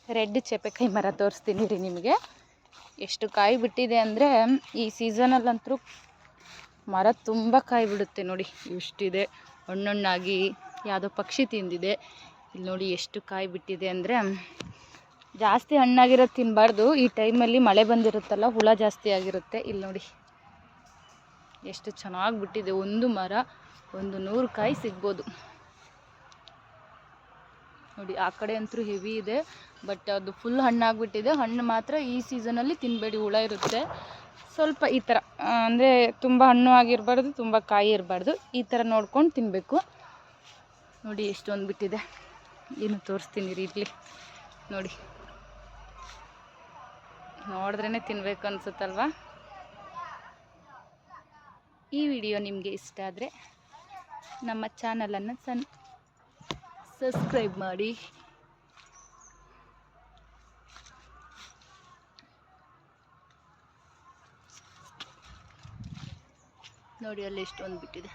Red ಚೇಪೆಕಾಯಿ ಮರ ತೋರಿಸ್ತೀನಿ ರೀ ನಿಮಗೆ. ಎಷ್ಟು ಕಾಯಿ ಬಿಟ್ಟಿದೆ ಅಂದರೆ ಈ ಸೀಸನಲ್ಲಂತೂ ಮರ ತುಂಬ ಕಾಯಿ ಬಿಡುತ್ತೆ ನೋಡಿ. ಇಷ್ಟಿದೆ ಹಣ್ಣಾಗಿ, ಯಾವುದೋ ಪಕ್ಷಿ ತಿಂದಿದೆ. ಇಲ್ಲಿ ನೋಡಿ ಎಷ್ಟು ಕಾಯಿ ಬಿಟ್ಟಿದೆ ಅಂದರೆ, ಜಾಸ್ತಿ ಹಣ್ಣಾಗಿರೋದು ತಿನ್ನಬಾರ್ದು. ಈ ಟೈಮಲ್ಲಿ ಮಳೆ ಬಂದಿರುತ್ತಲ್ಲ, ಹುಳ ಜಾಸ್ತಿ ಆಗಿರುತ್ತೆ. ಇಲ್ಲಿ ನೋಡಿ ಎಷ್ಟು ಚೆನ್ನಾಗಿ ಬಿಟ್ಟಿದೆ. ಒಂದು ಮರ 100 ಕಾಯಿ ಸಿಗ್ಬೋದು ನೋಡಿ. ಆ ಕಡೆ ಅಂತೂ ಹೆವಿ ಇದೆ, ಬಟ್ ಅದು ಫುಲ್ ಹಣ್ಣಾಗಿಬಿಟ್ಟಿದೆ. ಹಣ್ಣು ಮಾತ್ರ ಈ ಸೀಸನಲ್ಲಿ ತಿನ್ನಬೇಡಿ, ಹುಳ ಇರುತ್ತೆ. ಸ್ವಲ್ಪ ಈ ಥರ ಅಂದರೆ ತುಂಬ ಹಣ್ಣು ಆಗಿರಬಾರ್ದು, ತುಂಬ ಕಾಯಿ ಇರಬಾರ್ದು, ಈ ಥರ ನೋಡ್ಕೊಂಡು ತಿನ್ನಬೇಕು ನೋಡಿ. ಎಷ್ಟೊಂದು ಬಿಟ್ಟಿದೆ, ಏನು ತೋರಿಸ್ತೀನಿ ರೀ ಇಲ್ಲಿ ನೋಡಿ. ನೋಡಿದ್ರೇ ತಿನ್ನಬೇಕು ಅನಿಸುತ್ತಲ್ವ. ಈ ವಿಡಿಯೋ ನಿಮಗೆ ಇಷ್ಟ ಆದರೆ ನಮ್ಮ ಚಾನಲನ್ನು ಸಬ್ಸ್ಕ್ರೈಬ್ ಮಾಡಿ. ನೋಡಿ ಅಲ್ಲಿ ಎಷ್ಟೊಂದು ಬಿಟ್ಟಿದೆ.